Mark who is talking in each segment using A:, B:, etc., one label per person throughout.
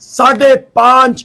A: $5.5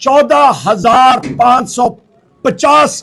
A: 14,550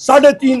A: 3.5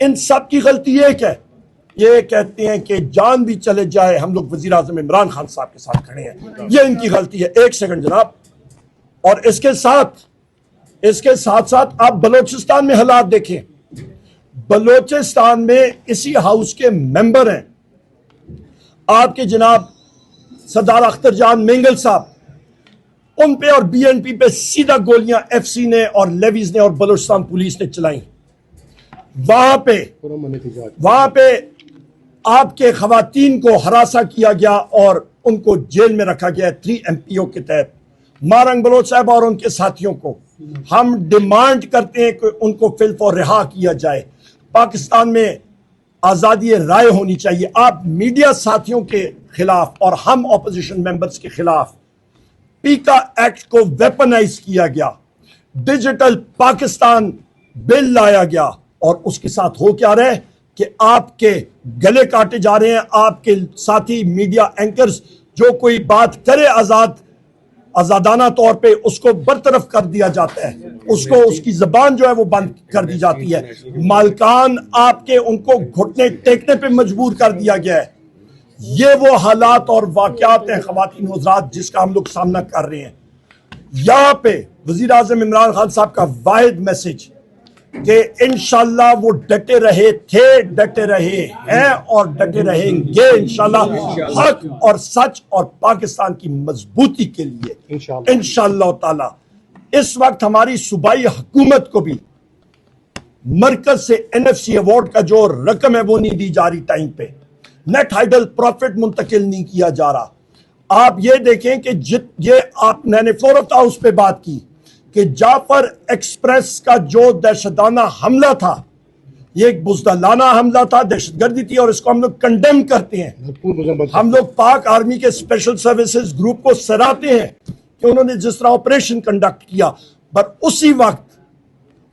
A: ان سب کی غلطی ایک ہے، یہ کہتے ہیں کہ جان بھی چلے جائے ہم لوگ وزیر اعظم عمران خان صاحب کے ساتھ کھڑے ہیں، یہ ان کی غلطی ہے۔ ایک سیکنڈ جناب، اور اس کے ساتھ ساتھ آپ بلوچستان میں حالات دیکھیں۔ بلوچستان میں اسی ہاؤس کے ممبر ہیں آپ کے جناب سردار اختر جان مینگل صاحب، ان پہ اور بی این پی پہ سیدھا گولیاں ایف سی نے اور لیویز نے اور بلوچستان پولیس نے چلائیں۔ وہاں پہ آپ کے خواتین کو ہراساں کیا گیا اور ان کو جیل میں رکھا گیا 3 MPO کے تحت، مارنگ بلوچ صاحب اور ان کے ساتھیوں کو۔ ہم ڈیمانڈ کرتے ہیں کہ ان کو فی الفور رہا کیا جائے۔ پاکستان میں آزادی رائے ہونی چاہیے۔ آپ میڈیا ساتھیوں کے خلاف اور ہم اپوزیشن ممبرز کے خلاف پیکا ایکٹ کو ویپنائز کیا گیا، ڈیجیٹل پاکستان بل لایا گیا، اور اس کے ساتھ ہو کیا رہے کہ آپ کے گلے کاٹے جا رہے ہیں۔ آپ کے ساتھی میڈیا اینکرز جو کوئی بات کرے آزادانہ طور پہ اس کو برطرف کر دیا جاتا ہے، اس کی زبان جو ہے وہ بند کر دی جاتی ہے۔ مالکان آپ کے ان کو گھٹنے ٹیکنے پہ مجبور کر دیا گیا ہے۔ یہ وہ حالات اور واقعات ہیں خواتین حضرات جس کا ہم لوگ سامنا کر رہے ہیں۔ یہاں پہ وزیر اعظم عمران خان صاحب کا واحد میسج کہ انشاءاللہ وہ ڈٹے رہے تھے، ڈٹے رہے ہیں اور ڈٹے رہیں گے انشاءاللہ حق اور سچ اور پاکستان کی مضبوطی کے لیے انشاءاللہ تعالی۔ اس وقت ہماری صوبائی حکومت کو بھی مرکز سے NFC ایوارڈ کا جو رقم ہے وہ نہیں دی جا رہی ٹائم پہ، نیٹ ہائیڈل پروفٹ منتقل نہیں کیا جا رہا۔ آپ یہ دیکھیں کہ میں نے فلور آف ہاؤس پہ بات کی کہ جعفر ایکسپریس کا جو دہشتانہ حملہ تھا، یہ ایک بزدلانہ حملہ تھا، دہشت گردی تھی، اور اس کو ہم لوگ کنڈیم کرتے ہیں۔ ہم لوگ پاک آرمی کے اسپیشل سروسز گروپ کو سراہتے ہیں کہ انہوں نے جس طرح آپریشن کنڈکٹ کیا، پر اسی وقت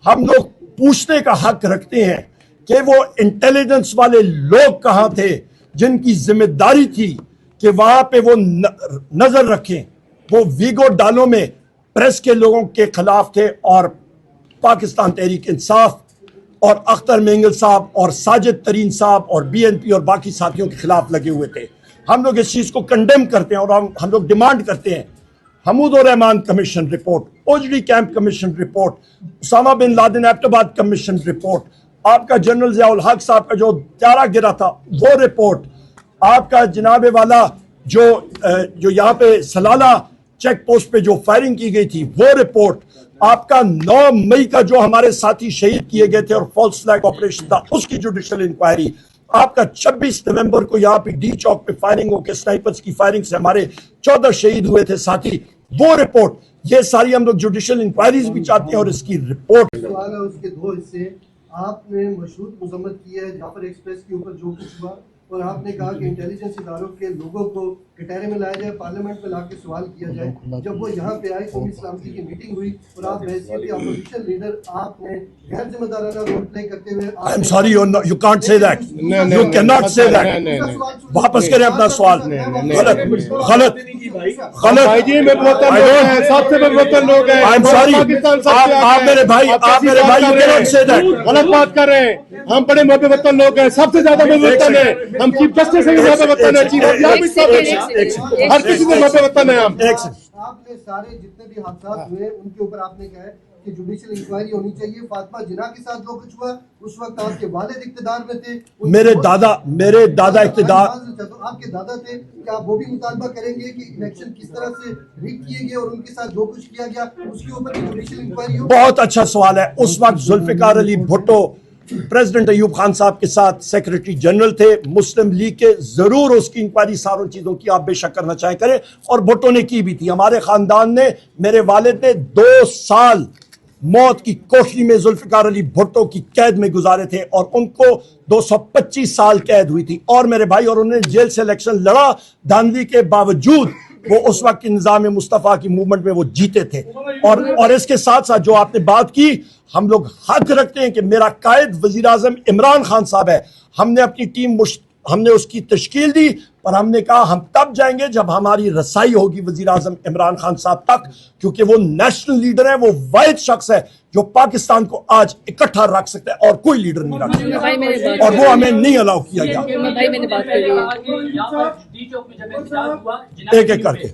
A: ہم لوگ پوچھنے کا حق رکھتے ہیں کہ وہ انٹیلیجنس والے لوگ کہاں تھے جن کی ذمہ داری تھی کہ وہاں پہ وہ نظر رکھیں۔ وہ ویگو ڈالوں میں پریس کے لوگوں کے خلاف تھے، اور پاکستان تحریک انصاف اور اختر مینگل صاحب اور ساجد ترین صاحب اور BNP اور باقی ساتھیوں کے خلاف لگے ہوئے تھے۔ ہم لوگ اس چیز کو کنڈیم کرتے ہیں اور ہم لوگ ڈیمانڈ کرتے ہیں Hamood ur Rahman commission report, Ojhri camp commission report, Osama bin Laden Abbottabad commission report, آپ کا جنرل ضیاء الحق صاحب کا جو طیارہ گرا تھا وہ رپورٹ، آپ کا جناب والا جو یہاں پہ سلالہ چیک پوسٹ پہ جو فائرنگ کی گئی تھی وہ رپورٹ، آپ کا 9 مئی کا جو ہمارے ساتھی شہید کیے گئے تھے اور فالس فلیگ آپریشن تھا اس کی جوڈیشل انکوائری، آپ کا 26 نومبر کو یہاں پہ ڈی چوک پہ فائرنگ ہو کے سنائپرز کی فائرنگ سے ہمارے 14 شہید ہوئے تھے ساتھی، وہ رپورٹ، یہ ساری ہم لوگ جوڈیشل انکوائریز بھی چاہتے ہیں اور اس کی رپورٹ۔
B: سوال ہے اس کے 2 حصے۔ آپ نے مشروط مذمت کی ہے جعفر ایکسپریس کے اوپر جو کچھ ہوا، اور آپ نے کہا کہ انٹیلیجنس اداروں کے لوگوں کو کٹہرے میں لایا جائے، پارلیمنٹ میں لا کے سوال کیا جائے۔ جب وہ یہاں پہ آئے قومی سلامتی کی میٹنگ ہوئی اور آپ بحیثیت اپوزیشن لیڈر آپ نے غیر ذمہ دارانہ رول پلے کرتے ہوئے
A: I am sorry, you can't say that. You cannot say that. واپس کریں اپنا سوال۔ غلط
C: بھائی جی میں وطن لوگ ہیں، سب سے بڑے وطن لوگ ہیں۔
A: I am sorry. آپ میرے بھائی you cannot say that.
C: غلط بات کر رہے ہیں۔ ہم بڑے محب وطن لوگ ہیں، سب سے زیادہ محب وطن ہیں ہم۔ چیف جسٹس سے بھی محب وطن ہے، چیف ہر کسی سے محب وطن ہے ہم۔
B: آپ نے سارے جتنے بھی حادثات ہوئے ان کے اوپر آپ نے کہا ہے کہ جوڈیشل انکوائری ہونی چاہیے۔ فاطمہ جناح کے ساتھ جو کچھ ہوا اس وقت آپ کے والد اقتدار میں تھے،
A: میرے دادا اقتدار،
B: آپ کے دادا تھے، کیا آپ وہ بھی مطالبہ کریں گے کہ الیکشن کس طرح سے ریگ کیے گئے اور ان کے ساتھ جو کچھ کیا گیا اس کے اوپر جوڈیشل انکوائری ہو؟
A: بہت اچھا سوال ہے۔ اس وقت ذوالفقار علی بھٹو پریزیڈنٹ ایوب خان صاحب کے ساتھ سیکریٹری جنرل تھے مسلم لیگ کے، ضرور اس کی انکوائری ساروں چیزوں کی آپ بے شک کرنا چاہیں کریں، اور بھٹو نے کی بھی تھی۔ ہمارے خاندان نے، میرے والد نے 2 سال موت کی کوٹری میں ذوالفقار علی بھٹو کی قید میں گزارے تھے، اور ان کو 225 سال قید ہوئی تھی، اور میرے بھائی اور انہوں نے جیل سے الیکشن لڑا، دھاندلی کے باوجود وہ اس وقت کی نظام مصطفیٰ کی موومنٹ میں وہ جیتے تھے۔ اور اس کے ساتھ ساتھ جو آپ نے بات کی، ہم لوگ حق رکھتے ہیں کہ میرا قائد وزیر اعظم عمران خان صاحب ہے۔ ہم نے اپنی ٹیم ہم نے اس کی تشکیل دی، پر ہم نے کہا ہم تب جائیں گے جب ہماری رسائی ہوگی وزیر اعظم عمران خان صاحب تک، کیونکہ وہ نیشنل لیڈر ہے، وہ واحد شخص ہے جو پاکستان کو آج اکٹھا رکھ سکتا ہے اور کوئی لیڈر نہیں رکھ سکتا، اور وہ ہمیں نہیں الاؤ کیا گیا۔ ایک ایک کر کے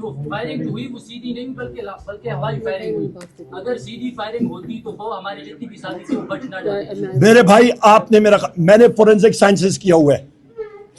D: تو فائرنگ ہوئی وہ سیدھی نہیں بلکہ ہوائی فائرنگ ہوئی، اگر سیدھی فائرنگ ہوتی تو وہ ہمارے جتنی بھی ساتھی تھے وہ بچ نہ جاتے۔
A: میرے بھائی آپ نے میں نے فورینزک سائنسز کیا ہوا ہے،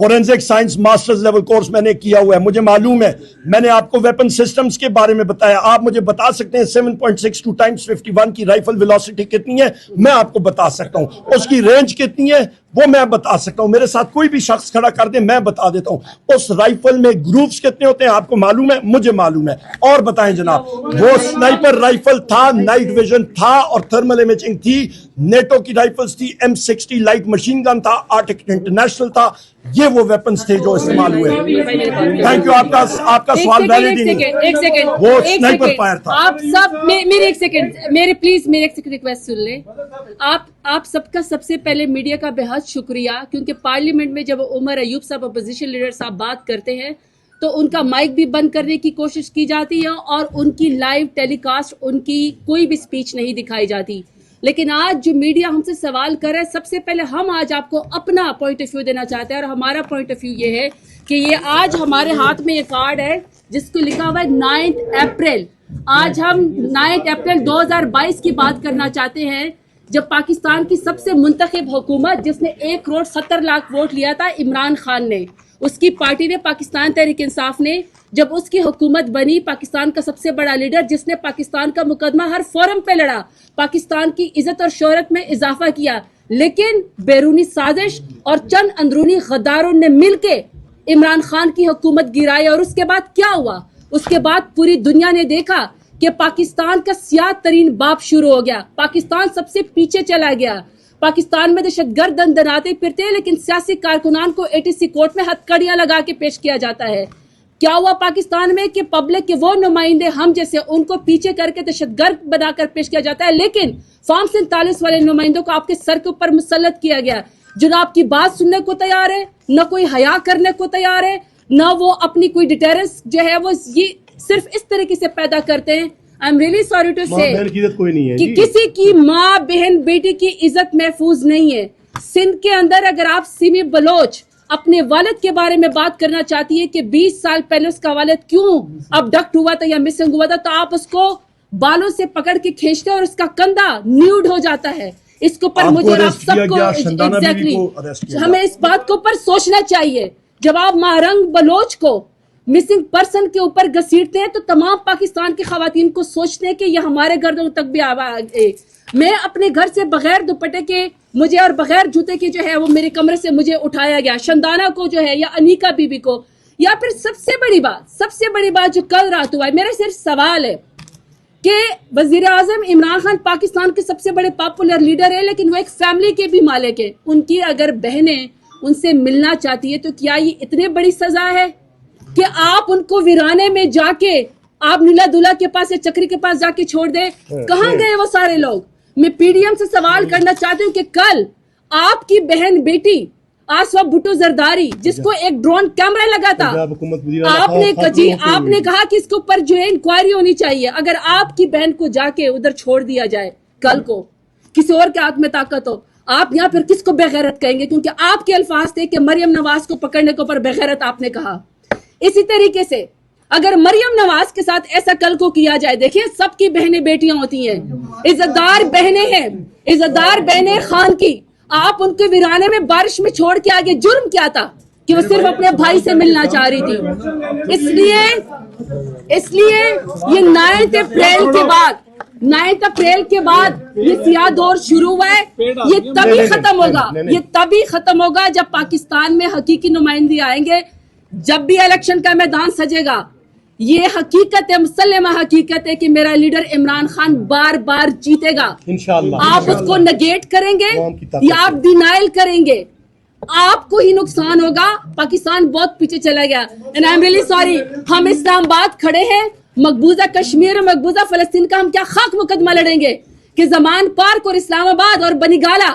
A: forensic science masters level course میں نے کیا ہوا ہے، مجھے معلوم ہے، میں نے آپ کو ویپن سسٹمز کے بارے میں بتایا، آپ مجھے بتا سکتے ہیں 7.62 ٹائمز 51 کی رائفل ویلوسٹی کتنی ہے، میں آپ کو بتا سکتا ہوں، اس کی رینج کتنی ہے وہ میں بتا سکتا ہوں، میرے ساتھ کوئی بھی شخص کھڑا کر دے میں بتا دیتا ہوں، اس رائفل میں گروپس کتنے ہوتے ہیں آپ کو معلوم ہے، مجھے معلوم ہے، اور بتائیں جناب، وہ سنائپر رائفل تھا، نائٹ ویژن تھا اور تھرمل امیجنگ تھی، نیٹو کی رائفلز تھی، M60 لائٹ مشین گن تھا، آرٹک انٹرنیشنل تھا، یہ وہ ویپنز تھے جو استعمال ہوئے۔ تھینک یو، آپ کا سوال ویلڈ ہی نہیں، وہ سنائپر فائر تھا۔
E: آپ سب میرے ایک سیکنڈ، میرے پلیز میرے ایک سیکنڈ ریکویسٹ سن لیں۔ آپ سب کا سب سے پہلے میڈیا کا بہت شکریہ، کیونکہ پارلیمنٹ میں جب عمر ایوب صاحب اپوزیشن لیڈر صاحب بات کرتے ہیں تو ان کا مائک بھی بند کرنے کی کوشش کی جاتی ہے اور ان کی لائیو ٹیلی کاسٹ ان کی کوئی بھی سپیچ نہیں دکھائی جاتی، لیکن آج جو میڈیا ہم سے سوال کر رہا ہے، سب سے پہلے ہم آج آپ کو اپنا پوائنٹ آف ویو دینا چاہتے ہیں، اور ہمارا پوائنٹ آف ویو یہ ہے کہ یہ آج ہمارے ہاتھ میں یہ کارڈ ہے جس کو لکھا ہوا ہے 9 اپریل۔ آج ہم 9 اپریل 2022 کی بات کرنا چاہتے ہیں، جب پاکستان کی سب سے منتخب حکومت جس نے 1,70,00,000 ووٹ لیا تھا عمران خان نے، اس کی پارٹی نے پاکستان تحریک انصاف نے، جب اس کی حکومت بنی، پاکستان کا سب سے بڑا لیڈر جس نے پاکستان کا مقدمہ ہر فورم پہ لڑا، پاکستان کی عزت اور شہرت میں اضافہ کیا، لیکن بیرونی سازش اور چند اندرونی غداروں نے مل کے عمران خان کی حکومت گرائی، اور اس کے بعد کیا ہوا؟ اس کے بعد پوری دنیا نے دیکھا کہ پاکستان کا سیاہ ترین باب شروع ہو گیا، پاکستان سب سے پیچھے چلا گیا، پاکستان میں دہشت گرد دندناتے پھرتے ہیں لیکن سیاسی کارکنان کو ATC کورٹ میں ہتھکڑیاں لگا کے پیش کیا جاتا ہے۔ کیا ہوا پاکستان میں کہ پبلک کے وہ نمائندے ہم جیسے ان کو پیچھے کر کے دہشت گرد بنا کر پیش کیا جاتا ہے، لیکن فارم 47 والے نمائندوں کو آپ کے سر کے اوپر مسلط کیا گیا، جو نہ آپ کی بات سننے کو تیار ہے، نہ کوئی حیا کرنے کو تیار ہے، نہ وہ اپنی کوئی ڈیٹرنس جو ہے وہ یہ صرف اس طریقے سے پیدا کرتے ہیں۔ I'm really sorry to say کہ کسی کی ماں بہن بیٹی کی عزت محفوظ نہیں ہے۔ سندھ کے اندر اگر آپ سیمی بلوچ اپنے والد کے بارے میں بات کرنا چاہتی ہے کہ 20 سال پہلے اس کا والد کیوں ابڈکٹ ہوا تھا یا مسنگ ہوا تھا، تو آپ اس کو بالوں سے پکڑ کے کھینچتے اور اس کا کندھا نیوڈ ہو جاتا ہے۔ اس کے اوپر مجھے اور آپ سب کو ایگزیکٹلی ہمیں اس بات کے اوپر سوچنا چاہیے، جب آپ مہرنگ بلوچ کو مسنگ پرسن کے اوپر گھسیٹتے ہیں تو تمام پاکستان کی خواتین کو سوچتے ہیں کہ یہ ہمارے گردوں تک بھی آواز ہے۔ میں اپنے گھر سے بغیر دوپٹے کے مجھے اور بغیر جوتے کے جو ہے وہ میرے کمرے سے مجھے اٹھایا گیا، شندانہ کو جو ہے یا انیکا بی بی کو، یا پھر سب سے بڑی بات جو کل رات ہوا ہے، میرا صرف سوال ہے کہ وزیر اعظم عمران خان پاکستان کے سب سے بڑے پاپولر لیڈر ہیں، لیکن وہ ایک فیملی کے بھی مالک ہیں، ان کی اگر بہنیں ان سے ملنا چاہتی ہے تو کیا یہ اتنی بڑی سزا ہے کہ آپ ان کو ویرانے میں جا کے آپ نیلا دلہا کے پاس یا چکری کے پاس جا کے چھوڑ دیں؟ کہاں گئے وہ سارے لوگ؟ میں PDM سے سوال کرنا چاہتی ہوں کہ کل آپ کی بہن بیٹی آسوا بھٹو زرداری جس کو ایک ڈرون کیمرہ لگا تھا، آپ نے کہا کہ اس کے اوپر جو ہے انکوائری ہونی چاہیے، اگر آپ کی بہن کو جا کے ادھر چھوڑ دیا جائے کل کو کسی اور کے ہاتھ میں طاقت ہو، آپ یہاں پھر کس کو بغیرت کہیں گے؟ کیونکہ آپ کے الفاظ تھے کہ مریم نواز کو پکڑنے کے اوپر بغیرت آپ نے کہا۔ اسی طریقے سے اگر مریم نواز کے ساتھ ایسا کل کو کیا جائے، دیکھیں سب کی بہنیں بیٹیاں ہوتی ہیں، عزتدار بہنیں ہیں، عزتدار بہنیں خان کی، آپ ان کے ویرانے میں بارش میں چھوڑ کے آگے جرم کیا تھا کہ وہ صرف اپنے بھائی سے ملنا چاہ رہی تھی۔ اس لیے یہ 9 اپریل کے بعد یہ سیاہ دور شروع ہوا ہے، یہ تبھی ختم ہوگا جب پاکستان میں حقیقی نمائندے آئیں گے۔ جب بھی الیکشن کا میدان سجے گا، یہ حقیقت ہے، مسلمہ حقیقت ہے کہ میرا لیڈر عمران خان بار بار جیتے گا۔ آپ اس کو نگیٹ کریں گے یا آپ ڈینائل کریں گے، آپ کو ہی نقصان ہوگا۔ پاکستان بہت پیچھے چلا گیا، and I'm really sorry، ہم اسلام آباد کھڑے ہیں، مقبوضہ کشمیر اور مقبوضہ فلسطین کا ہم کیا خاک مقدمہ لڑیں گے کہ زمان پارک اور اسلام آباد اور بنی گالا